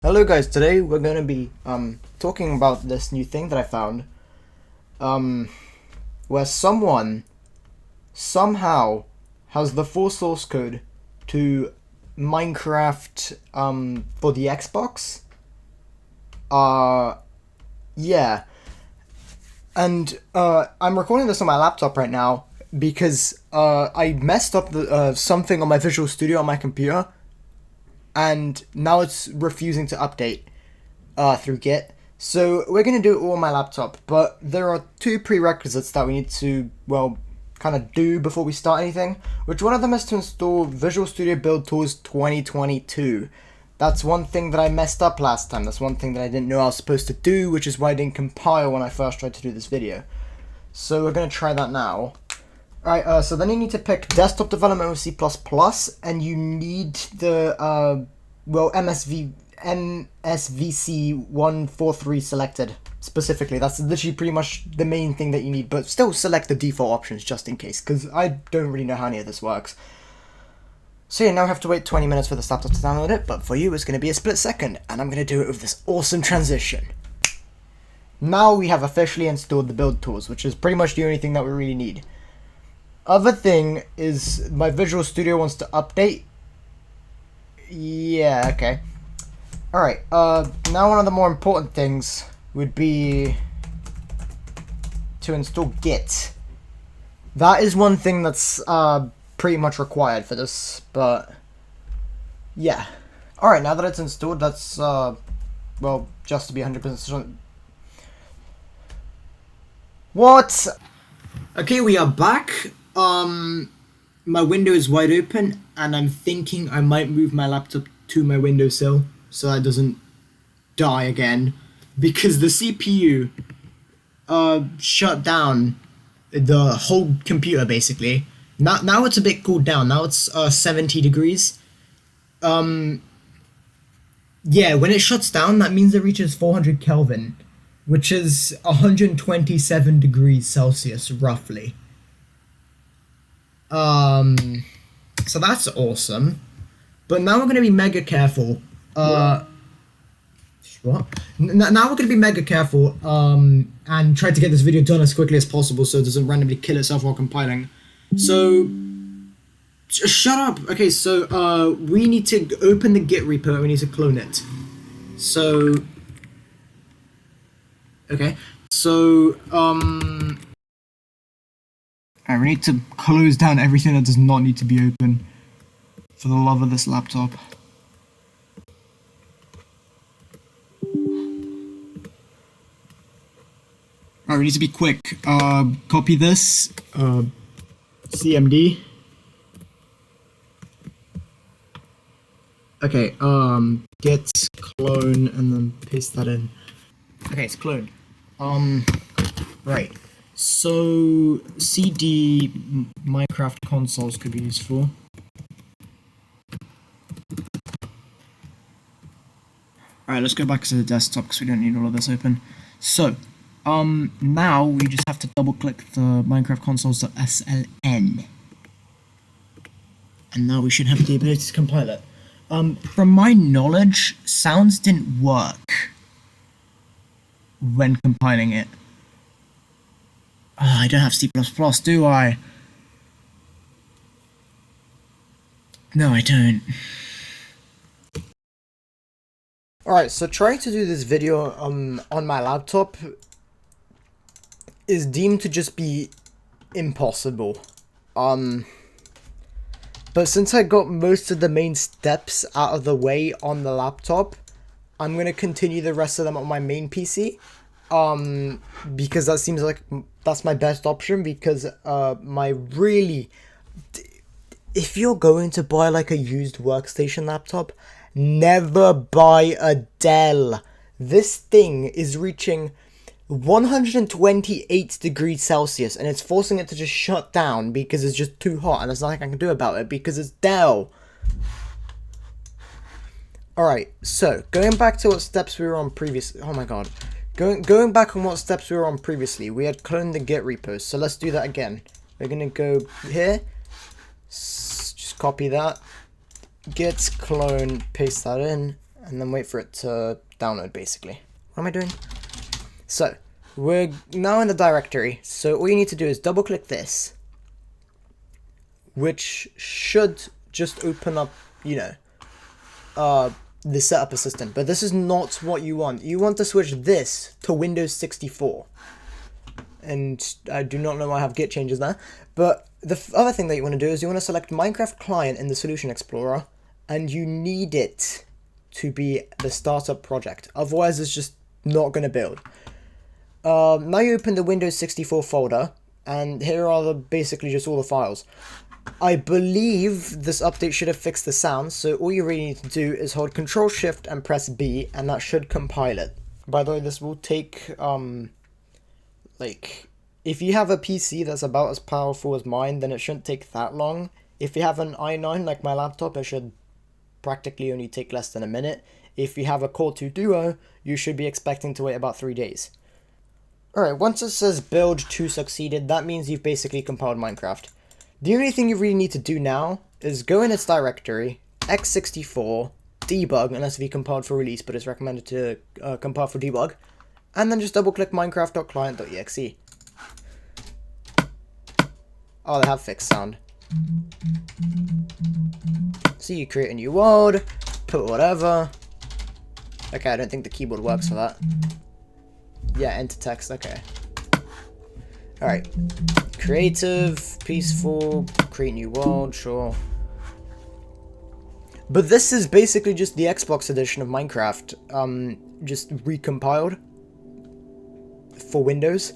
Hello guys, today we're going to be talking about this new thing that I found where someone somehow has the full source code to Minecraft for the Xbox. Yeah. And I'm recording this on my laptop right now because I messed up the something on my Visual Studio on my computer, and now it's refusing to update through Git. So we're going to do it all on my laptop, but there are two prerequisites that we need to, well, kind of do before we start anything, which one of them is to install Visual Studio Build Tools 2022. That's one thing that I messed up last time. That's one thing that I didn't know I was supposed to do, which is why I didn't compile when I first tried to do this video. So we're going to try that now. Alright, so then you need to pick desktop development with C++, and you need the, MSVC 143 selected, specifically. That's literally pretty much the main thing that you need, but still select the default options just in case, because I don't really know how any of this works. So yeah, now I have to wait 20 minutes for the laptop to download it, but for you it's going to be a split second, and I'm going to do it with this awesome transition. Now we have officially installed the build tools, which is pretty much the only thing that we really need. Other thing is my Visual Studio wants to update. Yeah, okay. Alright, now one of the more important things would be to install Git. That is one thing that's pretty much required for this, but yeah. Alright, now that it's installed, that's, well, just to be 100% sure. What? Okay, we are back. My window is wide open, and I'm thinking I might move my laptop to my windowsill so that it doesn't die again, because the CPU shut down the whole computer basically. Now it's a bit cooled down. Now it's 70 degrees. Yeah, when it shuts down, that means it reaches 400 Kelvin, which is 127 degrees Celsius roughly. So that's awesome. But now we're going to be mega careful. What? Now we're going to be mega careful, and try to get this video done as quickly as possible so it doesn't randomly kill itself while compiling. So, shut up! Okay, so, we need to open the Git repo and we need to clone it. So, okay, so, I need to close down everything that does not need to be open, for the love of this laptop. Alright, we need to be quick. Copy this, CMD. Okay, git clone and then paste that in. Okay, it's cloned. Right. So, CD Minecraft consoles could be useful. Alright, let's go back to the desktop because we don't need all of this open. So, now we just have to double click the Minecraft consoles.sln. And now we should have the ability to compile it. From my knowledge, sounds didn't work when compiling it. Oh, I don't have C++, do I? No, I don't. Alright, so trying to do this video on my laptop is deemed to just be impossible. But since I got most of the main steps out of the way on the laptop, I'm going to continue the rest of them on my main PC. Because that seems like that's my best option, because if you're going to buy like a used workstation laptop, never buy a Dell. This thing is reaching 128 degrees Celsius and it's forcing it to just shut down because it's just too hot, and there's nothing I can do about it because it's Dell. Alright, so going back to what steps we were on previously. Oh my god. Going back on what steps we were on previously, we had cloned the Git repos, so let's do that again. We're gonna go here, just copy that, git clone, paste that in, and then wait for it to download, basically. What am I doing? So, we're now in the directory, so all you need to do is double click this, which should just open up, you know, the setup assistant, but this is not what you want. You want to switch this to Windows 64. And I do not know why I have git changes there, but the other thing that you want to do is you want to select Minecraft Client in the Solution Explorer, and you need it to be the startup project, otherwise it's just not going to build. Now you open the Windows 64 folder, and here are basically just all the files. I believe this update should have fixed the sound, so all you really need to do is hold Control Shift and press B, and that should compile it. By the way, this will take, like, if you have a PC that's about as powerful as mine, then it shouldn't take that long. If you have an i9 like my laptop, it should practically only take less than a minute. If you have a Core 2 Duo, you should be expecting to wait about 3 days. Alright, once it says build 2 succeeded, that means you've basically compiled Minecraft. The only thing you really need to do now is go in its directory, x64, debug, unless if you compiled for release, but it's recommended to compile for debug, and then just double click minecraft.client.exe. Oh, they have fixed sound. So you create a new world, put whatever. Okay, I don't think the keyboard works for that. Yeah, enter text, okay. Alright. Creative, peaceful, create new world, sure. But this is basically just the Xbox edition of Minecraft, just recompiled for Windows.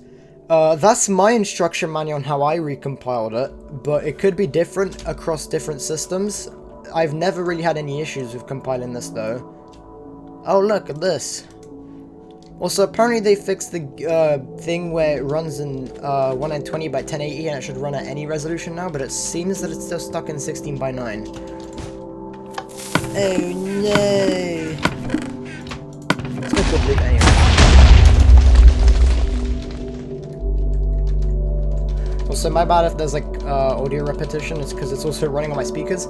That's my instruction manual on how I recompiled it, but it could be different across different systems. I've never really had any issues with compiling this though. Oh, look at this. Also, apparently they fixed the thing where it runs in 1920 by 1080 and it should run at any resolution now, but it seems that it's still stuck in 16 by 9. Oh no! Let's go complete anyway. Also, my bad if there's like audio repetition, it's because it's also running on my speakers.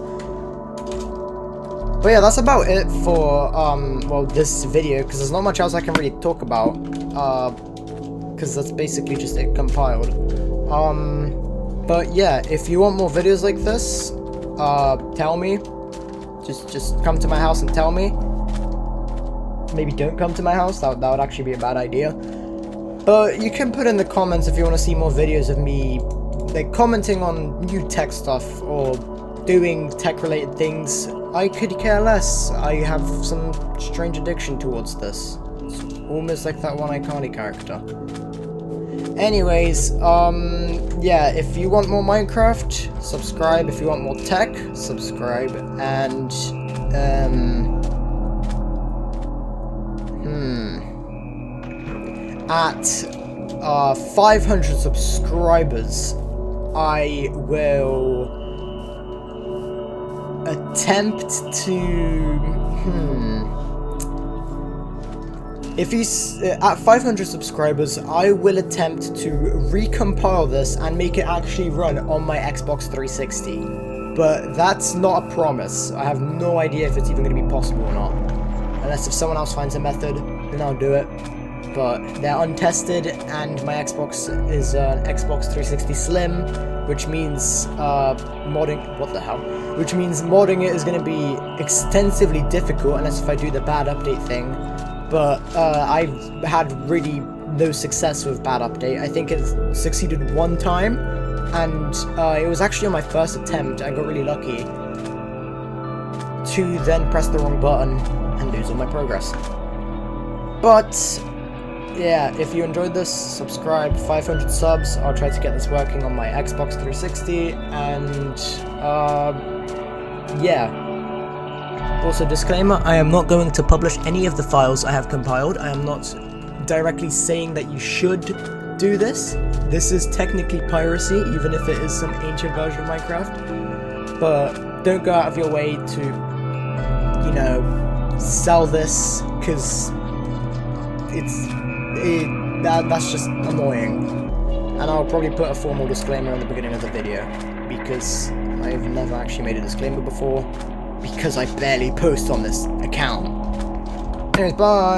But yeah, that's about it for, well, this video, because there's not much else I can really talk about, because that's basically just it compiled. But yeah, if you want more videos like this, tell me. Just come to my house and tell me. Maybe don't come to my house, that would actually be a bad idea. But you can put in the comments if you want to see more videos of me, like, commenting on new tech stuff, or doing tech-related things. I could care less. I have some strange addiction towards this. It's almost like that one iCarly character. Anyways, yeah, if you want more Minecraft, subscribe. If you want more tech, subscribe. And, at 500 subscribers, I will attempt to, if he's at 500 subscribers, I will attempt to recompile this and make it actually run on my Xbox 360. But that's not a promise. I have no idea if it's even going to be possible or not. Unless if someone else finds a method, then I'll do it. But they're untested, and my Xbox is an Xbox 360 Slim, which means modding, what the hell? Which means modding it is going to be extensively difficult unless if I do the bad update thing. But I've had really no success with bad update. I think it succeeded one time, and it was actually on my first attempt. I got really lucky to then press the wrong button and lose all my progress. But yeah, if you enjoyed this, subscribe. 500 subs, I'll try to get this working on my Xbox 360, and yeah. Also, disclaimer, I am not going to publish any of the files I have compiled. I am not directly saying that you should do this. This is technically piracy, even if it is some ancient version of Minecraft. But don't go out of your way to, you know, sell this, because that's just annoying. And I'll probably put a formal disclaimer in the beginning of the video, because I've never actually made a disclaimer before, because I barely post on this account. Anyways, bye.